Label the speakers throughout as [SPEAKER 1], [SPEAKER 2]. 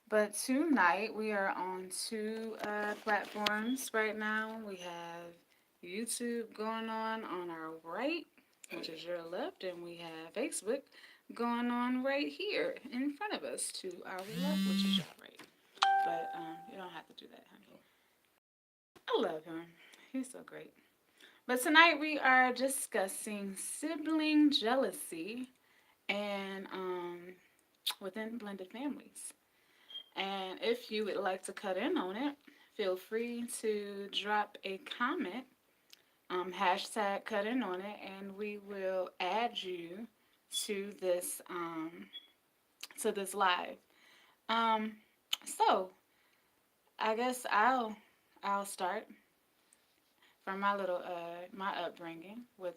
[SPEAKER 1] But tonight we are on two platforms right now. We have YouTube going on our right, which is your left, and we have Facebook going on right here in front of us to our left, which is your right. But you don't have to do that, honey. I love him. He's so great. But tonight we are discussing sibling jealousy and within blended families. And if you would like to cut in on it, feel free to drop a comment, hashtag cut in on it, and we will add you to this live. Um, so I guess I'll start from my little my upbringing with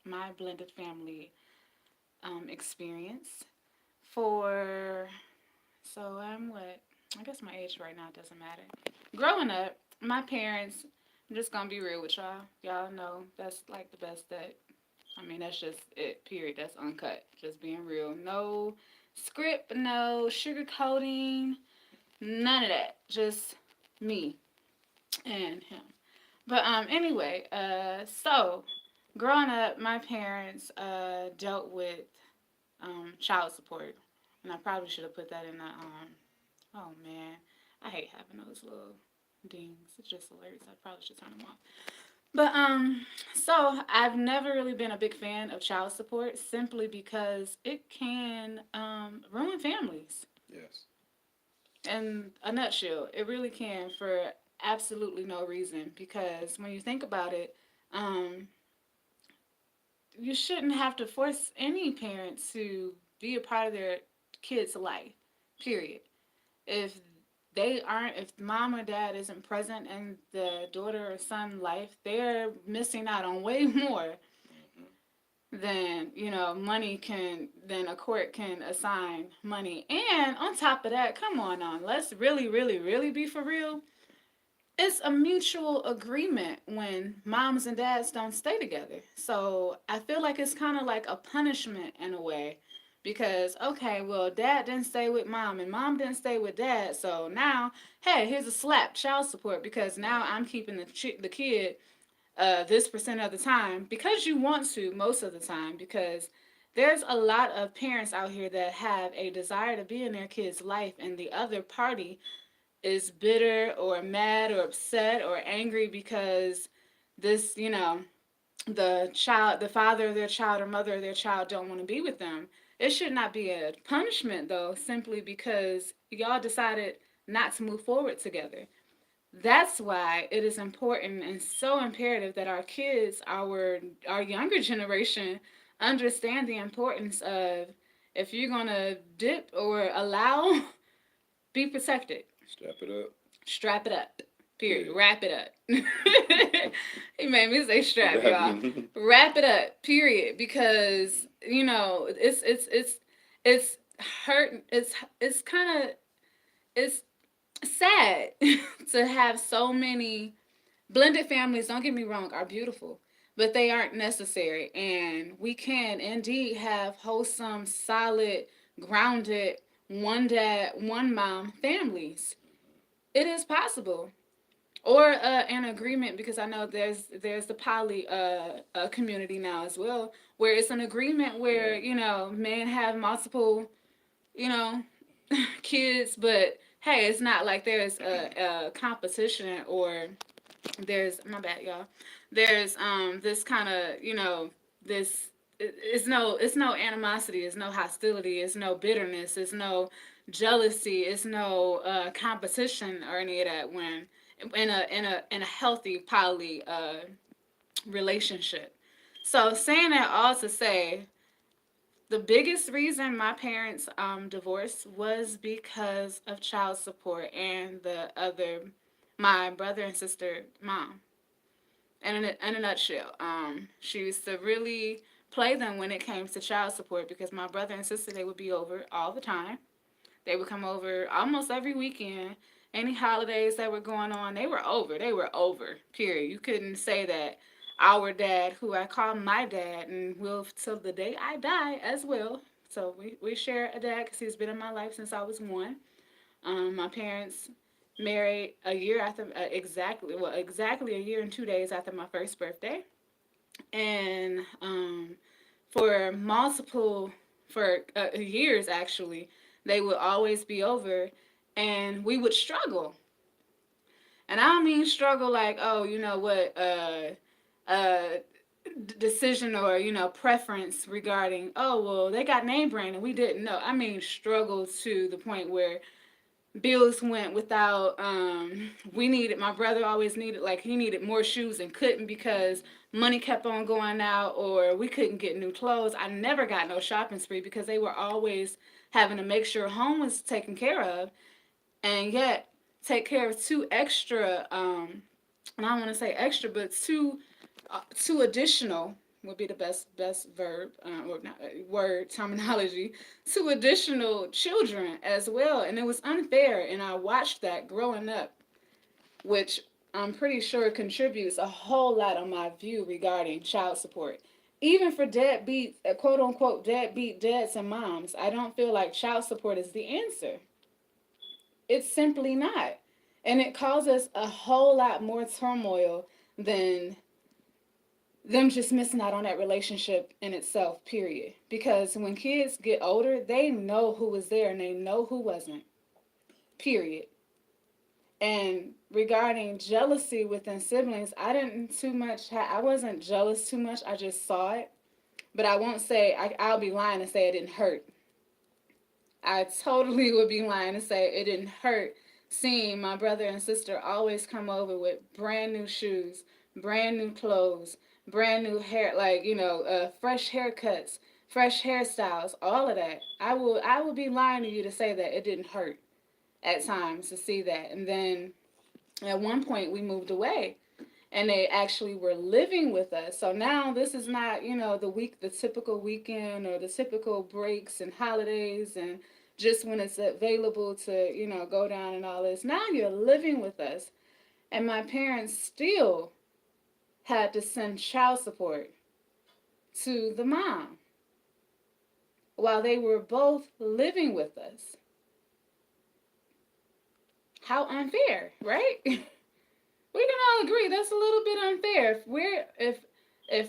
[SPEAKER 1] my blended family experience. For so I'm what I guess my age right now doesn't matter. Growing up, my parents. I'm just gonna be real with y'all. Y'all know that's like the best that. I mean, that's just it. Period. That's uncut. Just being real. No script. No sugarcoating. None of that. Just me and him. But anyway, so growing up, my parents dealt with child support, and I probably should have put that in the Oh man, I hate having those little dings. It just alerts. I probably should turn them off. But so I've never really been a big fan of child support simply because it can ruin families.
[SPEAKER 2] Yes.
[SPEAKER 1] In a nutshell, it really can for absolutely no reason. Because when you think about it, um, you shouldn't have to force any parent to be a part of their kid's life. Period. If they aren't, if mom or dad isn't present in the daughter or son life, they're missing out on way more
[SPEAKER 2] Hmm.
[SPEAKER 1] than money can, than a court can assign money. And on top of that, come on, let's really really really be for real. It's a mutual agreement when moms and dads don't stay together. So I feel like it's kind of like a punishment in a way. Because, okay, well, dad didn't stay with mom and mom didn't stay with dad. So now, hey, here's a slap child support because now
[SPEAKER 2] Right.
[SPEAKER 1] I'm keeping the kid this percent of the time because you want to most of the time. Because there's a lot of parents out here that have a desire to be in their kid's life and the other party is bitter or mad or upset or angry because this, the father of their child or mother of their child don't want to be with them. It should not be a punishment though, simply because y'all decided not to move forward together. That's why it is important and so imperative that our kids, our younger generation, understand the importance of if you're gonna dip or allow, be protected.
[SPEAKER 2] Strap it up.
[SPEAKER 1] Strap it up. Period.
[SPEAKER 2] Period.
[SPEAKER 1] Wrap it up. He made me say strap, y'all.
[SPEAKER 2] Rapping.
[SPEAKER 1] Wrap it up. Period. Because it's hurt. It's kind of it's sad to have so many blended families. Don't get me wrong, are beautiful, but they aren't necessary. And we can indeed have wholesome, solid, grounded one dad, one mom families. It is possible, or an agreement, because I know there's the poly community now as well, where it's an agreement where
[SPEAKER 2] Yeah.
[SPEAKER 1] men have multiple you know kids, but hey, it's not like there's a competition, or there's my bad y'all, there's this kind of this it's no animosity, it's no hostility, it's no bitterness, it's no jealousy, it's no competition or any of that when in a healthy poly relationship. So saying that all to say, the biggest reason my parents divorced was because of child support and the other, my brother and sister mom. And in a nutshell, she used to really play them when it came to child support because my brother and sister, they would be over all the time. They would come over almost every weekend. Any holidays that were going on, they were over. They were over. Period. You couldn't say that our dad, who I call my dad, and will till the day I die as well. So we share a dad because he's been in my life since I was one. My parents married a year after exactly a year and 2 days after my first birthday, and for multiple for years actually, they would always be over, and we would struggle. And I don't mean struggle like, oh, you know what, uh, decision or preference regarding, oh well, they got name brand and we didn't know. I mean struggle to the point where bills went without. We needed, my brother always needed, like, he needed more shoes and couldn't because money kept on going out, or we couldn't get new clothes. I never got no shopping spree because they were always having to make sure home was taken care of, and yet take care of two extra, and I don't want to say extra, but two additional would be the best verb, or not, word terminology, two additional children as well, and it was unfair. And I watched that growing up, which I'm pretty sure contributes a whole lot on my view regarding child support. Even for deadbeat, quote unquote, deadbeat dads and moms, I don't feel like child support is the answer. It's simply not. And it causes a whole lot more turmoil than them just missing out on that relationship in itself, period. Because when kids get older, they know who was there and they know who wasn't, period. And regarding jealousy within siblings, I wasn't jealous too much. I just saw it. But I won't say, I'll be lying and say it didn't hurt. I totally would be lying to say it didn't hurt seeing my brother and sister always come over with brand new shoes, brand new clothes, brand new hair, like, fresh haircuts, fresh hairstyles, all of that. I would be lying to you to say that it didn't hurt at times to see that. And then at one point we moved away, and they actually were living with us. So now this is not, the typical weekend or the typical breaks and holidays and just when it's available to, go down and all this. Now you're living with us. And my parents still had to send child support to the mom while they were both living with us. How unfair, right? We can all agree that's a little bit unfair. If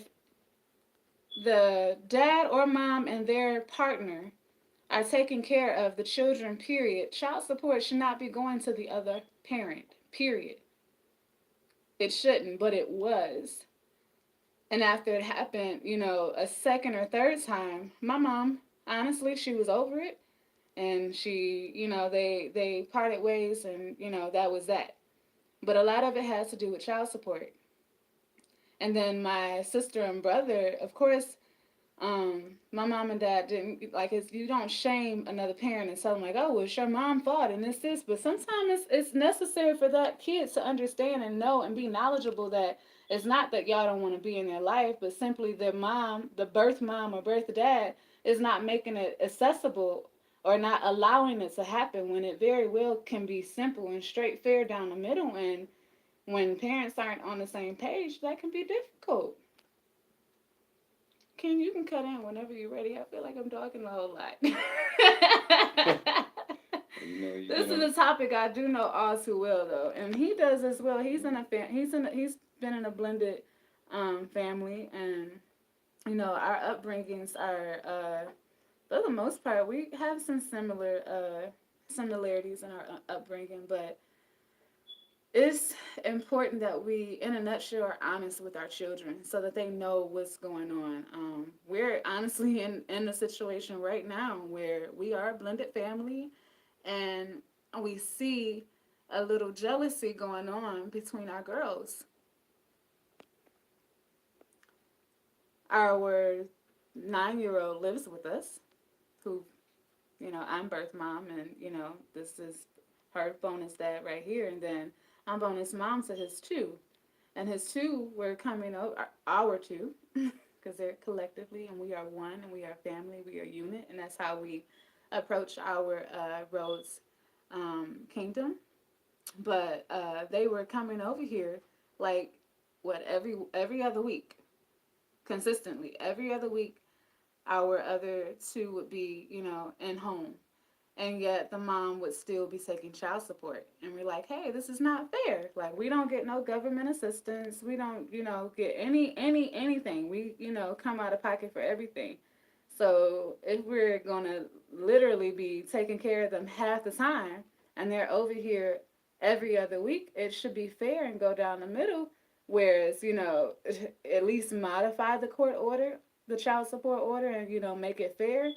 [SPEAKER 1] the dad or mom and their partner are taking care of the children, period, child support should not be going to the other parent, period. It shouldn't, but it was. And after it happened, a second or third time, my mom, honestly, she was over it. And she, they parted ways, and, that was that. But a lot of it has to do with child support. And then my sister and brother, of course, my mom and dad didn't, like, you don't shame another parent and tell them, like, oh well, it's your mom fault and this, but sometimes it's necessary for that kid to understand and know and be knowledgeable that it's not that y'all don't want to be in their life, but simply their mom, the birth mom or birth dad, is not making it accessible or not allowing it to happen when it very well can be simple and straight fair down the middle. And when parents aren't on the same page, that can be difficult. Ken, you can cut in whenever you're ready. I feel like I'm talking a whole lot. This is a topic I do know all too well, though, and he does as well. He's been in a blended family, and our upbringings are, for the most part, we have some similarities in our upbringing, but it's important that we, in a nutshell, are honest with our children so that they know what's going on. We're honestly in a situation right now where we are a blended family, and we see a little jealousy going on between our girls. Our 9-year-old lives with us, who, I'm birth mom, and, this is her bonus dad right here, and then I'm bonus mom to his two. And his two were coming over, our two, because they're collectively, and we are one, and we are family, we are unit, and that's how we approach our Rhodes kingdom. But they were coming over here like what every other week, consistently every other week. Our other two would be, in home, and yet the mom would still be taking child support. And we're like, hey, this is not fair. Like, we don't get no government assistance. We don't, get anything. We, come out of pocket for everything. So if we're gonna literally be taking care of them half the time, and they're over here every other week, it should be fair and go down the middle. Whereas, at least modify the court order, the child support order, and make it fair,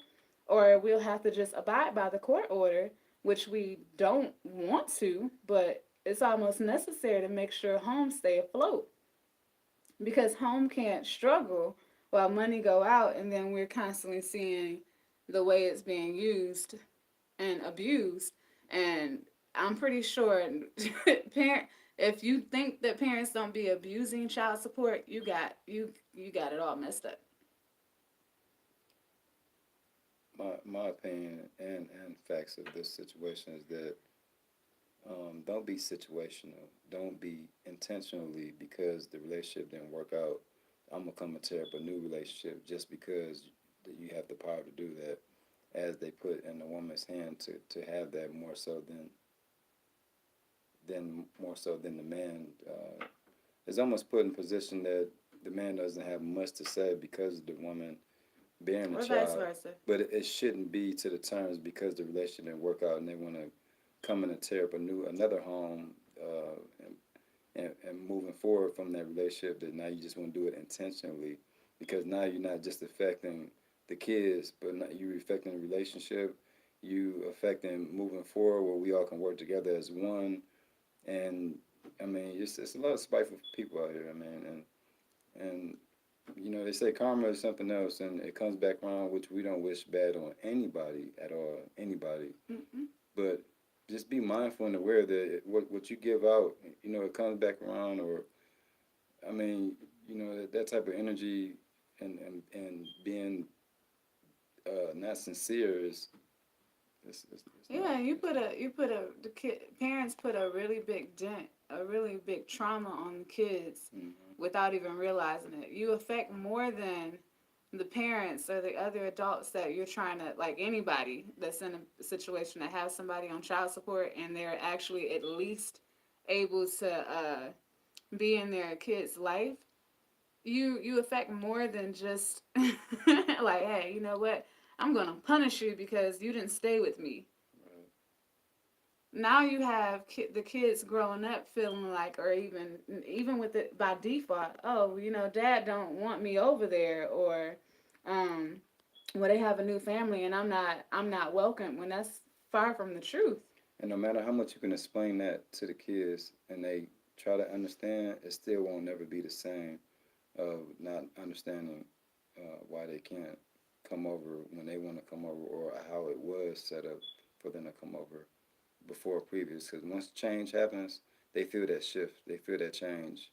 [SPEAKER 1] or we'll have to just abide by the court order, which we don't want to, but it's almost necessary to make sure homes stay afloat, because home can't struggle while money go out, and then we're constantly seeing the way it's being used and abused. And I'm pretty sure parent if you think that parents don't be abusing child support, you got it all messed up.
[SPEAKER 2] My opinion and facts of this situation is that don't be situational. Don't be intentionally because the relationship didn't work out. I'm gonna come and tear up a new relationship just because you have the power to do that, as they put in the woman's hand to have that more so than the man. Is almost put in position that the man doesn't have much to say because of the woman bearing the
[SPEAKER 1] Or vice
[SPEAKER 2] child,
[SPEAKER 1] versa.
[SPEAKER 2] but it shouldn't be to the terms because the relationship didn't work out and they want to come in and tear up another home, and moving forward from that relationship, that now you just want to do it intentionally, because now you're not just affecting the kids, but not, you affecting the relationship, you affecting moving forward where we all can work together as one. And I mean, it's a lot of spiteful people out here. I mean, and they say karma is something else, and it comes back around, which we don't wish bad on anybody at all, anybody.
[SPEAKER 1] Mm-mm.
[SPEAKER 2] But just be mindful and aware that what you give out, it comes back around. Or I mean, that type of energy and being not sincere is it's not.
[SPEAKER 1] Yeah, the kid parents put a really big dent, a really big trauma on kids
[SPEAKER 2] Mm-hmm.
[SPEAKER 1] without even realizing it. You affect more than the parents or the other adults that you're trying to, like, anybody that's in a situation that has somebody on child support and they're actually at least able to be in their kid's life. You affect more than just like, hey, you know what? I'm gonna punish you because you didn't stay with me.
[SPEAKER 2] Right.
[SPEAKER 1] Now you have the kids growing up feeling like, or even with it by default, oh, dad don't want me over there, or um well, they have a new family and I'm not welcome, when that's far from the truth.
[SPEAKER 2] And no matter how much you can explain that to the kids and they try to understand, it still won't never be the same of not understanding why they can't come over when they want to come over, or how it was set up for them to come over before previous. Because once change happens, they feel that shift, they feel that change,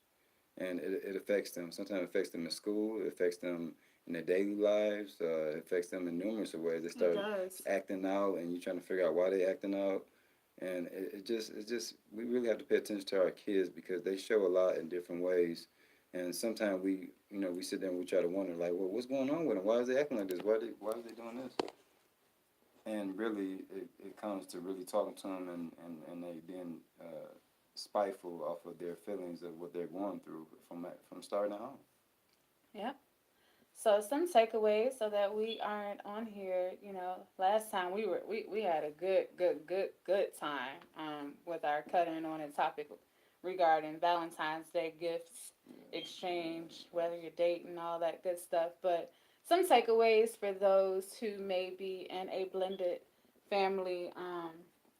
[SPEAKER 2] and it affects them. Sometimes it affects them in school, it affects them in their daily lives, it affects them in numerous ways. They
[SPEAKER 1] It
[SPEAKER 2] start
[SPEAKER 1] does.
[SPEAKER 2] acting out, and you're trying to figure out why they acting out. And it just we really have to pay attention to our kids because they show a lot in different ways. And sometimes we sit there and we try to wonder, like, well, what's going on with them? Why is they acting like this? Why are they doing this? And really, it comes to really talking to them, and they being spiteful off of their feelings of what they're going through from starting at home.
[SPEAKER 1] Yep. So some takeaways so that we aren't on here. Last time we had a good time with our cutting on a topic regarding Valentine's Day gifts exchange, whether you're dating, all that good stuff. But some takeaways for those who may be in a blended family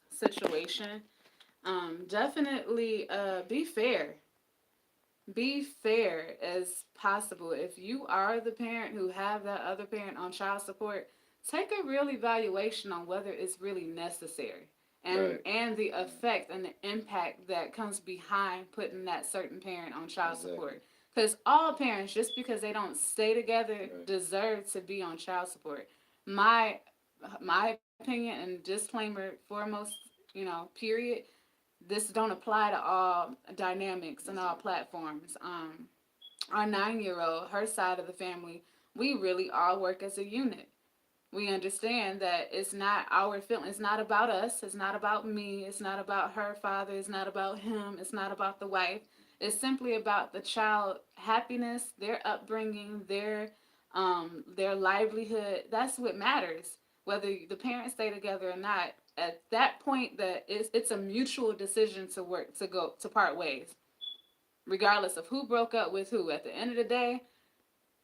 [SPEAKER 1] situation. Definitely be fair, be fair as possible. If you are the parent who have that other parent on child support, take a real evaluation on whether it's really necessary, and
[SPEAKER 2] Right.
[SPEAKER 1] the effect and the impact that comes behind putting that certain parent on child
[SPEAKER 2] Exactly.
[SPEAKER 1] support. Because all parents, just because they don't stay together,
[SPEAKER 2] Right.
[SPEAKER 1] deserve to be on child support. My my opinion and disclaimer foremost, period, this don't apply to all dynamics and all
[SPEAKER 2] Exactly.
[SPEAKER 1] platforms. Our 9-year old, her side of the family, we really all work as a unit. We understand that it's not our feeling. It's not about us. It's not about me. It's not about her father. It's not about him. It's not about the wife. It's simply about the child happiness, their upbringing, their livelihood. That's what matters. Whether the parents stay together or not, at that point, that it's a mutual decision to work to go to part ways, regardless of who broke up with who. At the end of the day,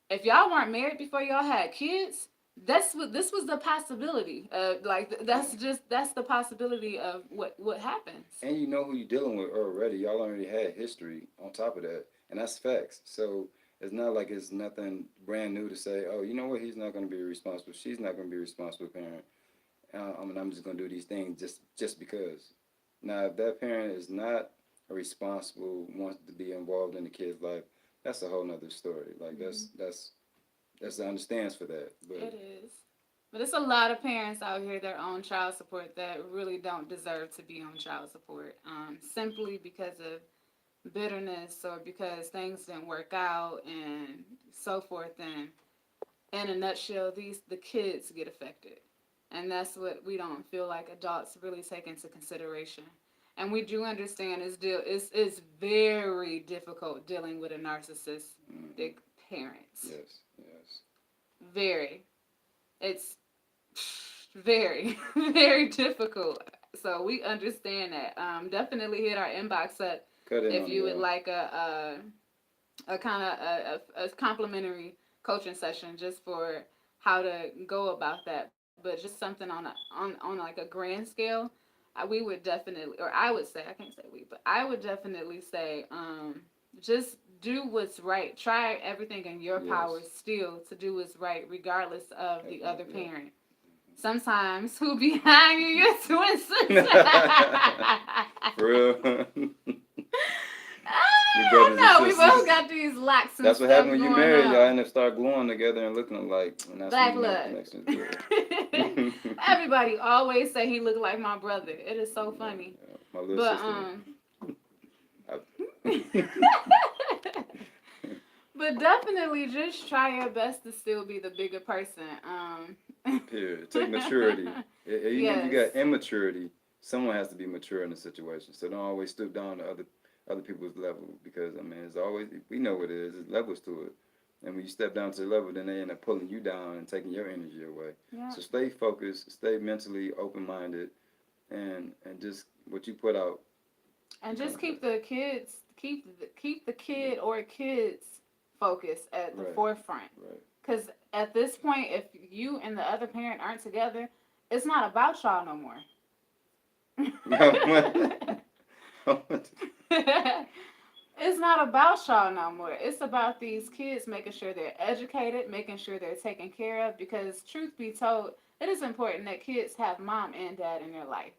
[SPEAKER 1] if y'all weren't married before y'all had kids, that's what this was the possibility. That's the possibility of what happens.
[SPEAKER 2] And you know who you're dealing with already. Y'all already had history on top of that, and that's facts. So it's not like it's nothing brand new to say, oh, you know what? He's not going to be responsible. She's not going to be a responsible parent. I mean, I'm just going to do these things just because. Now, if that parent is not a responsible, wants to be involved in the kid's life, that's a whole nother story. Like
[SPEAKER 1] Mm-hmm.
[SPEAKER 2] that's the understands for that. But
[SPEAKER 1] It is. But it's a lot of parents out here that own child support that really don't deserve to be on child support, simply because of bitterness or because things didn't work out and so forth. And in a nutshell, the kids get affected, and that's what we don't feel like adults really take into consideration. And we do understand it's very difficult dealing with a
[SPEAKER 2] mm-hmm.
[SPEAKER 1] narcissistic parent.
[SPEAKER 2] Yes, yes.
[SPEAKER 1] Very. It's very, very difficult. So we understand that. Definitely hit our inbox up
[SPEAKER 2] Cut in
[SPEAKER 1] if
[SPEAKER 2] on
[SPEAKER 1] you
[SPEAKER 2] it,
[SPEAKER 1] would
[SPEAKER 2] y'all.
[SPEAKER 1] like a kind of a complimentary coaching session just for how to go about that. But just something on like a grand scale, we would definitely, or I would say, I can't say we, but I would definitely say, just do what's right. Try everything in your power
[SPEAKER 2] Yes.
[SPEAKER 1] still to do what's right, regardless of the other
[SPEAKER 2] Yeah.
[SPEAKER 1] parent. Sometimes who behind you, your twin sister.
[SPEAKER 2] For real. We
[SPEAKER 1] I
[SPEAKER 2] brothers and
[SPEAKER 1] know we both
[SPEAKER 2] sisters.
[SPEAKER 1] got these locks and
[SPEAKER 2] That's what
[SPEAKER 1] stuff
[SPEAKER 2] happened when you
[SPEAKER 1] going
[SPEAKER 2] married. Y'all
[SPEAKER 1] on.
[SPEAKER 2] end up start gluing together and looking alike, and that's when
[SPEAKER 1] Black
[SPEAKER 2] you know the
[SPEAKER 1] blood.
[SPEAKER 2] connection is
[SPEAKER 1] Everybody always say he looked like my brother. It is so
[SPEAKER 2] yeah,
[SPEAKER 1] funny.
[SPEAKER 2] yeah. My little
[SPEAKER 1] But
[SPEAKER 2] sister.
[SPEAKER 1] but definitely just try your best to still be the bigger person.
[SPEAKER 2] Period. Take maturity. Even if you
[SPEAKER 1] Yes.
[SPEAKER 2] got immaturity, someone has to be mature in the situation. So don't always stoop down to other people's level because I mean, it's always we know what it is. There's levels to it, and when you step down to the level, then they end up pulling you down and taking your energy away.
[SPEAKER 1] Yeah.
[SPEAKER 2] So stay focused, stay mentally open minded, and just what you put out,
[SPEAKER 1] And
[SPEAKER 2] you
[SPEAKER 1] just
[SPEAKER 2] come
[SPEAKER 1] keep
[SPEAKER 2] back.
[SPEAKER 1] the kids keep the kid or kids focus at the
[SPEAKER 2] Right,
[SPEAKER 1] forefront.
[SPEAKER 2] right.
[SPEAKER 1] Because at this point, if you and the other parent aren't together, it's not about y'all no more. It's not about y'all no more. It's about these kids making sure they're educated, making sure they're taken care of. Because truth be told, it is important that kids have mom and dad in their life,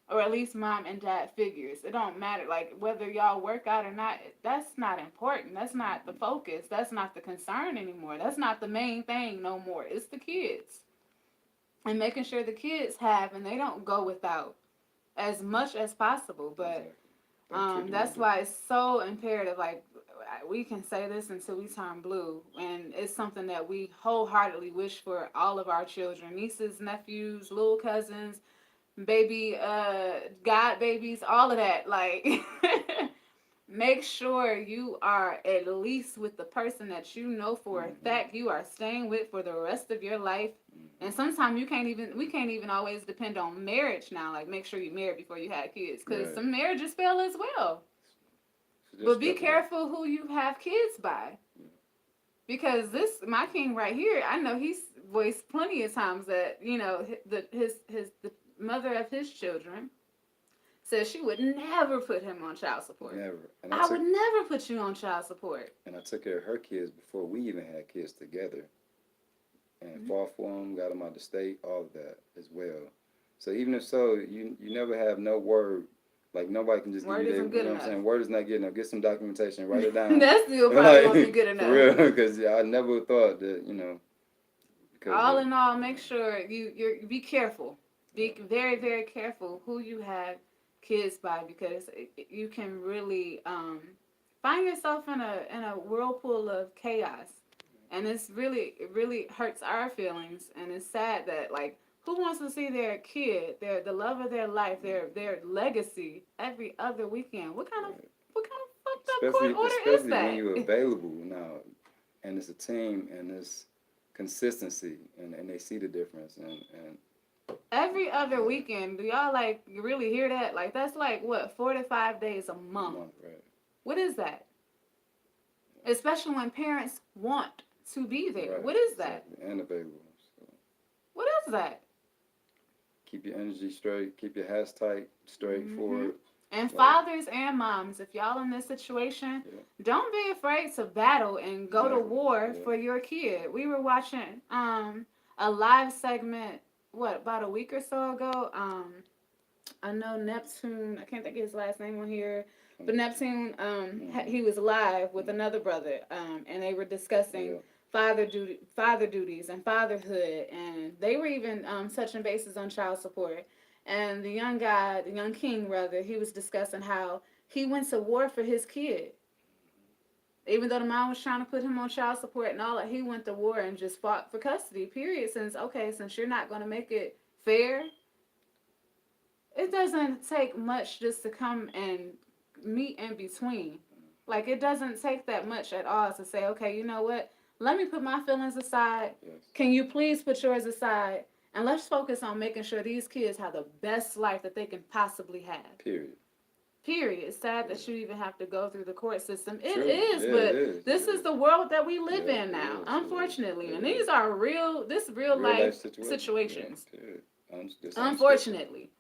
[SPEAKER 1] or at least mom and dad figures. It don't matter like whether y'all work out or not. That's not important. That's not the focus. That's not the concern anymore. That's not the main thing no more. It's the kids and making sure the kids have and they don't go without as much as possible. But
[SPEAKER 2] Exactly. Don't treat them no
[SPEAKER 1] that's why
[SPEAKER 2] different.
[SPEAKER 1] it's so imperative. Like we can say this until we turn blue, and it's something that we wholeheartedly wish for all of our children, nieces, nephews, little cousins, baby, god babies, all of that. Like, make sure you are at least with the person that you know for a
[SPEAKER 2] Mm-hmm.
[SPEAKER 1] fact you are staying with for the rest of your life. And
[SPEAKER 2] Mm-hmm.
[SPEAKER 1] sometimes we can't even always depend on marriage now. Like, make sure you married before you had kids, because
[SPEAKER 2] Right.
[SPEAKER 1] some marriages fail as well.
[SPEAKER 2] So just
[SPEAKER 1] But be
[SPEAKER 2] step away.
[SPEAKER 1] careful who you have kids by,
[SPEAKER 2] Yeah.
[SPEAKER 1] because this my king right here, I know he's voiced plenty of times that the mother of his children says she would never put him on child support.
[SPEAKER 2] Never.
[SPEAKER 1] I would never put you on child support.
[SPEAKER 2] And I took care of her kids before we even had kids together, and
[SPEAKER 1] Mm-hmm.
[SPEAKER 2] fought for them, got them out the state, all of that as well. So even if so, you never have no word. Like nobody can just give
[SPEAKER 1] Word
[SPEAKER 2] you their,
[SPEAKER 1] isn't
[SPEAKER 2] you
[SPEAKER 1] good
[SPEAKER 2] know what I'm
[SPEAKER 1] enough.
[SPEAKER 2] saying? Word is not good enough. Get some documentation, write it down.
[SPEAKER 1] That still probably won't be
[SPEAKER 2] Like
[SPEAKER 1] good
[SPEAKER 2] for
[SPEAKER 1] enough.
[SPEAKER 2] real, because I never thought that because
[SPEAKER 1] All
[SPEAKER 2] of
[SPEAKER 1] in all, make sure you be careful.
[SPEAKER 2] yeah,
[SPEAKER 1] Be very very careful who you have kids by, because you can really find yourself in a whirlpool of chaos And it really hurts our feelings, and it's sad that like who wants to see their kid, the love of their life, their legacy every other weekend?
[SPEAKER 2] Right.
[SPEAKER 1] What kind of fucked up court
[SPEAKER 2] Especially
[SPEAKER 1] order is
[SPEAKER 2] especially when you're
[SPEAKER 1] that?
[SPEAKER 2] available now, and it's a team and it's consistency, and they see the difference, and
[SPEAKER 1] Every other
[SPEAKER 2] yeah,
[SPEAKER 1] weekend, do y'all like really hear that? Like that's like what 4 to 5 days a
[SPEAKER 2] a
[SPEAKER 1] month.
[SPEAKER 2] month, right?
[SPEAKER 1] What is that? Especially when parents want to be there.
[SPEAKER 2] Right,
[SPEAKER 1] What is that?
[SPEAKER 2] exactly, and available. So
[SPEAKER 1] What is that?
[SPEAKER 2] keep your energy straight, keep your hats tight, straight
[SPEAKER 1] Hmm.
[SPEAKER 2] forward.
[SPEAKER 1] And
[SPEAKER 2] Like,
[SPEAKER 1] fathers and moms, if y'all in this situation,
[SPEAKER 2] yeah,
[SPEAKER 1] don't be afraid to battle and go to
[SPEAKER 2] exactly.
[SPEAKER 1] war
[SPEAKER 2] Yeah.
[SPEAKER 1] for your kid. We were watching a live segment what about a week or so ago. I know Neptune. I can't think of his last name on here, but Neptune.
[SPEAKER 2] Mm-hmm.
[SPEAKER 1] He was live with
[SPEAKER 2] Mm-hmm.
[SPEAKER 1] another brother. And they were discussing
[SPEAKER 2] Yeah.
[SPEAKER 1] father duties, and fatherhood, and they were even touching bases on child support. And the young guy, the young king rather, he was discussing how he went to war for his kid. Even though the mom was trying to put him on child support and all that, he went to war and just fought for custody. Period. Since you're not going to make it fair, it doesn't take much just to come and meet in between. Like it doesn't take that much at all to say, okay, you know what? Let me put my feelings aside.
[SPEAKER 2] Yes.
[SPEAKER 1] Can you please put yours aside? And let's focus on making sure these kids have the best life that they can possibly have.
[SPEAKER 2] Period.
[SPEAKER 1] Period. It's sad
[SPEAKER 2] Yeah.
[SPEAKER 1] that you even have to go through the court system. It
[SPEAKER 2] True.
[SPEAKER 1] is,
[SPEAKER 2] Yeah, it
[SPEAKER 1] but
[SPEAKER 2] is. It
[SPEAKER 1] this is
[SPEAKER 2] is.
[SPEAKER 1] the world that we live
[SPEAKER 2] Yeah,
[SPEAKER 1] in
[SPEAKER 2] it
[SPEAKER 1] now,
[SPEAKER 2] is. It is.
[SPEAKER 1] unfortunately.
[SPEAKER 2] It
[SPEAKER 1] And
[SPEAKER 2] is.
[SPEAKER 1] these are real
[SPEAKER 2] Real life
[SPEAKER 1] life
[SPEAKER 2] situation. Yeah.
[SPEAKER 1] situations,
[SPEAKER 2] Period. This unscripted.
[SPEAKER 1] unfortunately.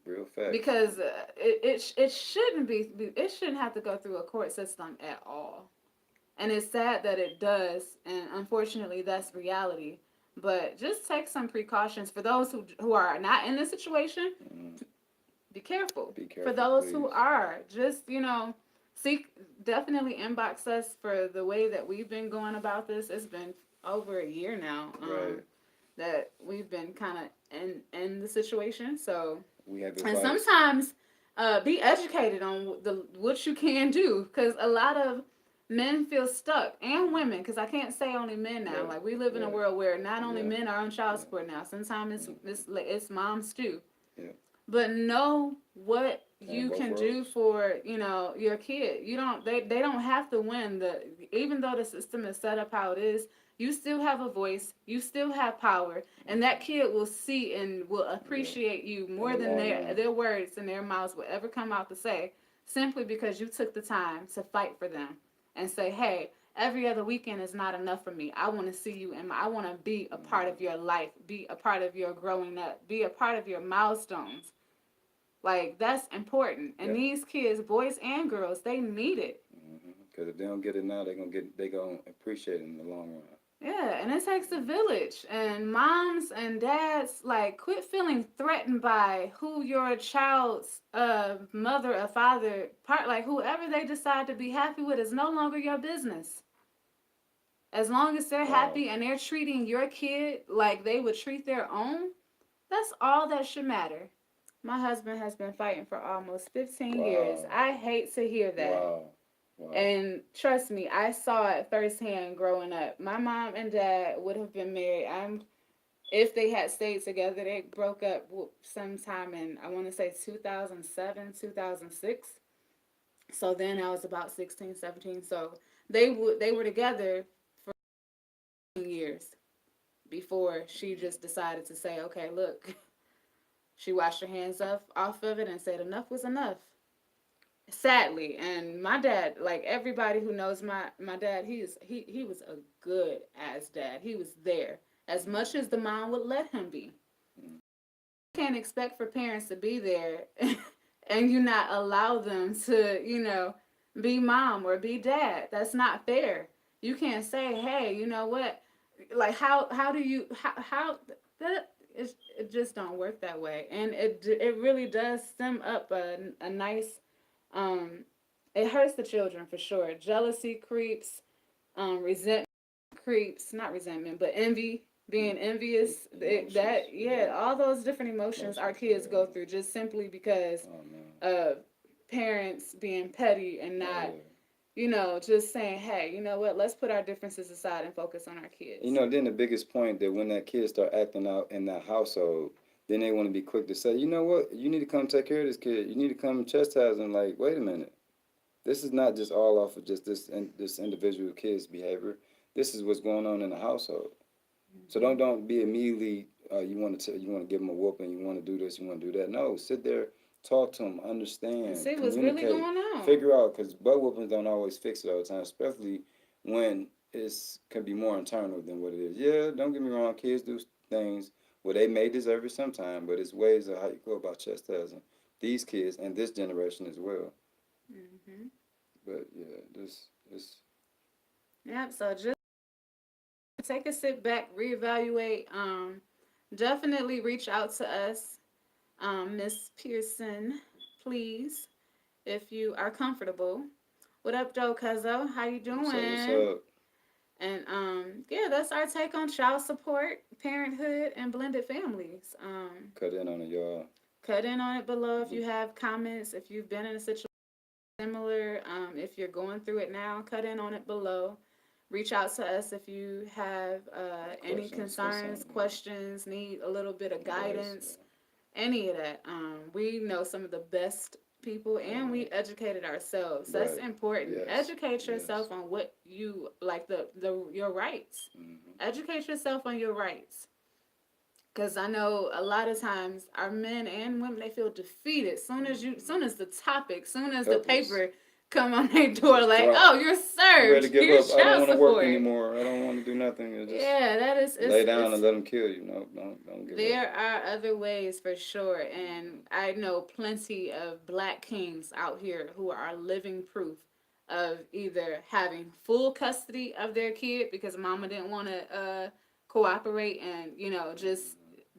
[SPEAKER 2] Real facts.
[SPEAKER 1] Because it shouldn't be it shouldn't have to go through a court system at all, and it's sad that it does, and unfortunately that's reality. But just take some precautions for those who are not in this situation.
[SPEAKER 2] Mm.
[SPEAKER 1] Be careful.
[SPEAKER 2] Be
[SPEAKER 1] For
[SPEAKER 2] careful,
[SPEAKER 1] those who
[SPEAKER 2] please.
[SPEAKER 1] are, just seek, definitely inbox us for the way that we've been going about this. It's been over a year now,
[SPEAKER 2] Right.
[SPEAKER 1] that we've been kind of in the situation. So,
[SPEAKER 2] We have
[SPEAKER 1] and
[SPEAKER 2] advice.
[SPEAKER 1] sometimes be educated on the what you can do, because a lot of men feel stuck, and women, because I can't say only men now.
[SPEAKER 2] Right.
[SPEAKER 1] Like we live in a
[SPEAKER 2] Right.
[SPEAKER 1] world where not only
[SPEAKER 2] Yeah.
[SPEAKER 1] men are on child
[SPEAKER 2] Yeah.
[SPEAKER 1] support now. Sometimes
[SPEAKER 2] Mm.
[SPEAKER 1] it's moms too.
[SPEAKER 2] Yeah.
[SPEAKER 1] But know what
[SPEAKER 2] And
[SPEAKER 1] you
[SPEAKER 2] both
[SPEAKER 1] can do
[SPEAKER 2] worlds.
[SPEAKER 1] for your kid. You don't they don't have to win. The Even though the system is set up how it is, you still have a voice, you still have power, and that kid will see and will
[SPEAKER 2] Yeah.
[SPEAKER 1] appreciate you
[SPEAKER 2] In
[SPEAKER 1] more
[SPEAKER 2] the
[SPEAKER 1] than
[SPEAKER 2] long run.
[SPEAKER 1] their words and their mouths will ever come out to say, simply because you took the time to fight for them and say, hey, every other weekend is not enough for me. I want to see you, and I want to be a part of your life, be a part of your growing up, be a part of your milestones. Like that's important. And
[SPEAKER 2] Yep.
[SPEAKER 1] these kids, boys and girls, they need it.
[SPEAKER 2] Because if they don't get it now, they gonna appreciate it in the long run.
[SPEAKER 1] Yeah, and it takes a village. And moms and dads, like, quit feeling threatened by who your child's mother or father part, like whoever they decide to be happy with is no longer your business. As long as they're
[SPEAKER 2] Wow.
[SPEAKER 1] happy and they're treating your kid like they would treat their own, that's all that should matter. My husband has been fighting for almost 15 years.
[SPEAKER 2] Wow.
[SPEAKER 1] I hate to hear that.
[SPEAKER 2] Wow. Wow.
[SPEAKER 1] And trust me, I saw it firsthand growing up. My mom and dad would have been married. If they had stayed together, they broke up sometime in, I want to say, 2007, 2006. So then I was about 16, 17. So they were together for years before she just decided to say, okay, look, she washed her hands off of it and said enough was enough. Sadly, and my dad, like everybody who knows my dad, he was a good ass dad. He was there as much as the mom would let him be.
[SPEAKER 2] Mm.
[SPEAKER 1] Can't expect for parents to be there and you not allow them to be mom or be dad. That's not fair. You can't say, hey, you know what, like how do you how that it just don't work that way. And it really does stem up a nice um, it hurts the children for sure. Jealousy creeps, resentment creeps, not resentment, but envy, being envious.
[SPEAKER 2] Emotions. Yeah.
[SPEAKER 1] All those different emotions our
[SPEAKER 2] Emotions.
[SPEAKER 1] kids
[SPEAKER 2] Yeah.
[SPEAKER 1] go through just simply because
[SPEAKER 2] Oh man.
[SPEAKER 1] of parents being petty and
[SPEAKER 2] Oh
[SPEAKER 1] not,
[SPEAKER 2] yeah.
[SPEAKER 1] just saying, hey, you know what? Let's put our differences aside and focus on our
[SPEAKER 2] You
[SPEAKER 1] kids.
[SPEAKER 2] know, then the biggest point that when that kid start acting out in that household, then they want to be quick to say, you know what, you need to come take care of this kid. You need to come chastise him. Like, wait a minute, this is not just all off of just this individual kid's behavior. This is what's going on in the household. So
[SPEAKER 1] Hmm.
[SPEAKER 2] don't be immediately you want to give them a whooping, you want to do this, you want to do that. No, sit there, talk to them,
[SPEAKER 1] And
[SPEAKER 2] understand,
[SPEAKER 1] see what's really
[SPEAKER 2] communicate,
[SPEAKER 1] going on.
[SPEAKER 2] figure out. Because butt whoopings don't always fix it all the time, especially when it's can be more internal than what it is. Yeah, don't get me wrong, kids do things where they may deserve it sometime, but it's ways of how you go about chastising these kids and this generation as well.
[SPEAKER 1] Hmm.
[SPEAKER 2] But yeah, this
[SPEAKER 1] Yep. So just take a sit back, reevaluate. Definitely reach out to us, Miss Pearson, please, if you are comfortable. What up, Joe Cuzzo? How you
[SPEAKER 2] what's up, what's
[SPEAKER 1] doing?
[SPEAKER 2] up.
[SPEAKER 1] And yeah, that's our take on child support, parenthood, and blended families.
[SPEAKER 2] Cut in on it, y'all.
[SPEAKER 1] Cut in on it below if
[SPEAKER 2] We
[SPEAKER 1] you have comments, if you've been in a situation similar, if you're going through it now, cut in on it below. Reach out to us if you have any
[SPEAKER 2] questions,
[SPEAKER 1] concerns,
[SPEAKER 2] concerns,
[SPEAKER 1] questions, need a little bit of
[SPEAKER 2] advice.
[SPEAKER 1] guidance, any of that. We know some of the best people and we educated ourselves. That's
[SPEAKER 2] Right.
[SPEAKER 1] important.
[SPEAKER 2] Yes.
[SPEAKER 1] Educate
[SPEAKER 2] Yes.
[SPEAKER 1] yourself on what you like the your rights.
[SPEAKER 2] Mm-hmm.
[SPEAKER 1] Educate yourself on your rights. Cause I know a lot of times our men and women they feel defeated soon as the topic, soon as the
[SPEAKER 2] Helpless.
[SPEAKER 1] paper come on their door,
[SPEAKER 2] Just
[SPEAKER 1] like,
[SPEAKER 2] drop.
[SPEAKER 1] oh, you're
[SPEAKER 2] I'm ready to
[SPEAKER 1] served.
[SPEAKER 2] give
[SPEAKER 1] Here's
[SPEAKER 2] up. I don't
[SPEAKER 1] child
[SPEAKER 2] want to work
[SPEAKER 1] support.
[SPEAKER 2] anymore. I don't want to do nothing. Just
[SPEAKER 1] Yeah, that is
[SPEAKER 2] lay down and
[SPEAKER 1] it's
[SPEAKER 2] let them kill you. No, don't give up.
[SPEAKER 1] there are other ways for sure,
[SPEAKER 2] Mm-hmm.
[SPEAKER 1] and I know plenty of black kings out here who are living proof of either having full custody of their kid because mama didn't want to cooperate and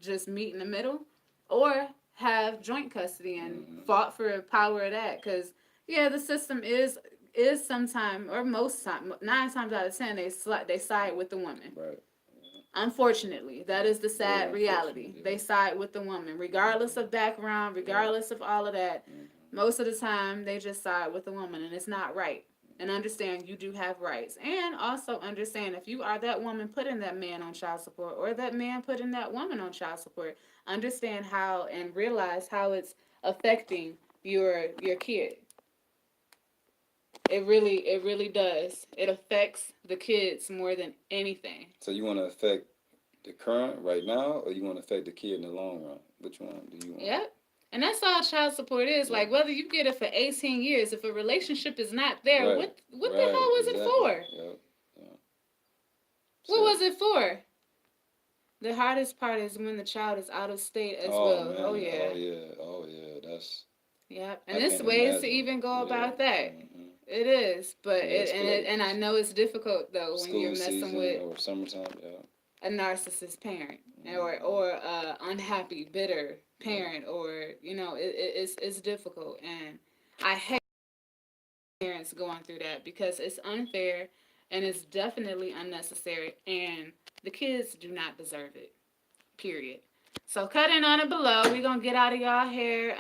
[SPEAKER 1] just meet in the middle, or have joint custody and
[SPEAKER 2] Mm-hmm.
[SPEAKER 1] fought for the power of that. Because yeah, the system is sometime or most time 9 times out of 10 they side with the woman.
[SPEAKER 2] Right.
[SPEAKER 1] Unfortunately, that is the
[SPEAKER 2] Very
[SPEAKER 1] sad
[SPEAKER 2] unfortunate.
[SPEAKER 1] reality. They
[SPEAKER 2] Yeah.
[SPEAKER 1] side with the woman, regardless of background,
[SPEAKER 2] Right.
[SPEAKER 1] regardless of all of that.
[SPEAKER 2] Mm-hmm.
[SPEAKER 1] Most of the time, they just side with the woman, and it's not right. And understand you do have rights. And also understand if you are that woman putting that man on child support or that man putting that woman on child support, understand how and realize how it's affecting your kid. It really does. It affects the kids more than anything.
[SPEAKER 2] So you want to affect the current right now, or you want to affect the kid in the long run? Which one do you want?
[SPEAKER 1] Yep. And that's all child support is.
[SPEAKER 2] Yeah.
[SPEAKER 1] Like whether you get it for 18 years, if a relationship is not there,
[SPEAKER 2] Right.
[SPEAKER 1] what the
[SPEAKER 2] Right.
[SPEAKER 1] hell was it
[SPEAKER 2] Exactly.
[SPEAKER 1] for?
[SPEAKER 2] Yep. Yeah.
[SPEAKER 1] What
[SPEAKER 2] So.
[SPEAKER 1] was it for? The hardest part is when the child is out of state as
[SPEAKER 2] Oh
[SPEAKER 1] well. Oh
[SPEAKER 2] man. Oh
[SPEAKER 1] yeah.
[SPEAKER 2] yeah. Oh yeah. That's.
[SPEAKER 1] Yep. And
[SPEAKER 2] I
[SPEAKER 1] there's
[SPEAKER 2] can't
[SPEAKER 1] ways to
[SPEAKER 2] imagine.
[SPEAKER 1] even go
[SPEAKER 2] Yeah.
[SPEAKER 1] about that.
[SPEAKER 2] Mm-hmm.
[SPEAKER 1] It is, but
[SPEAKER 2] Yeah.
[SPEAKER 1] and I know it's difficult though when you're
[SPEAKER 2] School
[SPEAKER 1] messing
[SPEAKER 2] season
[SPEAKER 1] with
[SPEAKER 2] or summertime. Yeah.
[SPEAKER 1] a narcissist parent
[SPEAKER 2] Mm-hmm.
[SPEAKER 1] or a unhappy, bitter
[SPEAKER 2] Yeah.
[SPEAKER 1] parent, or it's difficult, and I hate parents going through that because it's unfair and it's definitely unnecessary, and the kids do not deserve it. Period. So cut in on it below. We're gonna get out of y'all hair.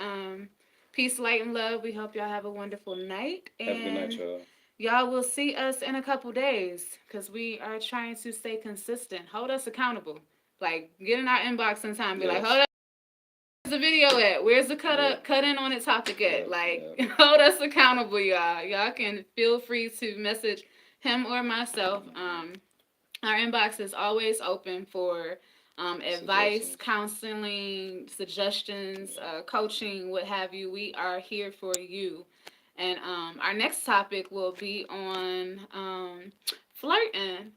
[SPEAKER 1] Peace, light, and love. We hope y'all have a wonderful night,
[SPEAKER 2] Have a good night,
[SPEAKER 1] and
[SPEAKER 2] y'all.
[SPEAKER 1] y'all will see us in a couple days because we are trying to stay consistent. Hold us accountable. Like get in our inbox sometime. Be like, hold
[SPEAKER 2] Yes.
[SPEAKER 1] up, where's the video at? Where's the
[SPEAKER 2] Yep.
[SPEAKER 1] cut in on it topic at?
[SPEAKER 2] Yep.
[SPEAKER 1] Like
[SPEAKER 2] Yep.
[SPEAKER 1] hold us accountable, y'all. Y'all can feel free to message him or myself.
[SPEAKER 2] Mm-hmm.
[SPEAKER 1] Our inbox is always open for advice,
[SPEAKER 2] Suggestions.
[SPEAKER 1] counseling, suggestions,
[SPEAKER 2] Yeah.
[SPEAKER 1] coaching, what have you. We are here for you. And our next topic will be on flirting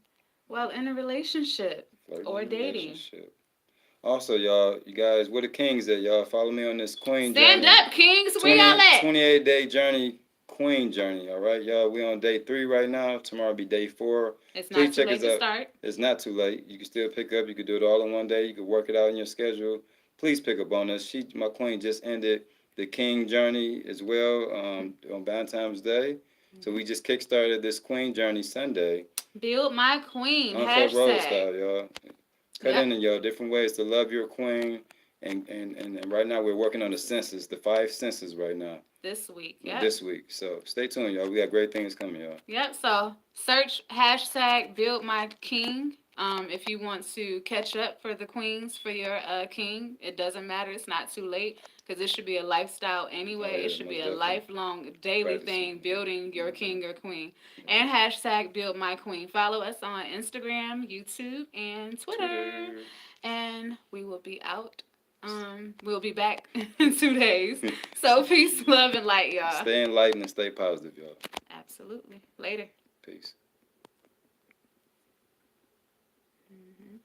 [SPEAKER 1] while in a relationship
[SPEAKER 2] Flirting
[SPEAKER 1] or
[SPEAKER 2] in a
[SPEAKER 1] dating.
[SPEAKER 2] relationship. Also, y'all, you guys, where the kings at, y'all? Follow me on this queen
[SPEAKER 1] Stand
[SPEAKER 2] journey.
[SPEAKER 1] up, kings. Where y'all
[SPEAKER 2] 20,
[SPEAKER 1] at?
[SPEAKER 2] 28-day journey, queen journey. All right, y'all. We on day 3 right now. Tomorrow will be day 4.
[SPEAKER 1] It's not
[SPEAKER 2] Please
[SPEAKER 1] too
[SPEAKER 2] check us
[SPEAKER 1] late to
[SPEAKER 2] out.
[SPEAKER 1] start.
[SPEAKER 2] It's not too late. You can still pick up. You can do it all in one day. You can work it out in your schedule. Please pick up on us. My queen, just ended the king journey as well on Valentine's Day. So we just kickstarted this queen journey Sunday.
[SPEAKER 1] Build my queen.
[SPEAKER 2] Uncut rose
[SPEAKER 1] Hashtag.
[SPEAKER 2] style, y'all. Cut
[SPEAKER 1] Yep.
[SPEAKER 2] in, y'all. Different ways to love your queen And right now we're working on the census, the 5 census right now.
[SPEAKER 1] This week. Yep.
[SPEAKER 2] This week. So stay tuned, y'all. We got great things coming, y'all.
[SPEAKER 1] Yep. So search hashtag build my king. If you want to catch up for the queens for your king, it doesn't matter. It's not too late because it should be a lifestyle
[SPEAKER 2] Oh
[SPEAKER 1] anyway.
[SPEAKER 2] yeah,
[SPEAKER 1] It should
[SPEAKER 2] most
[SPEAKER 1] be a
[SPEAKER 2] definitely.
[SPEAKER 1] lifelong daily
[SPEAKER 2] Practicing.
[SPEAKER 1] thing building your king or queen. And hashtag build my queen. Follow us on Instagram, YouTube, and Twitter.
[SPEAKER 2] Twitter.
[SPEAKER 1] And we will be out. We'll be back in 2 days. So peace, love, and light, y'all.
[SPEAKER 2] Stay enlightened and stay positive, y'all.
[SPEAKER 1] Absolutely. Later.
[SPEAKER 2] Peace.
[SPEAKER 1] Mhm.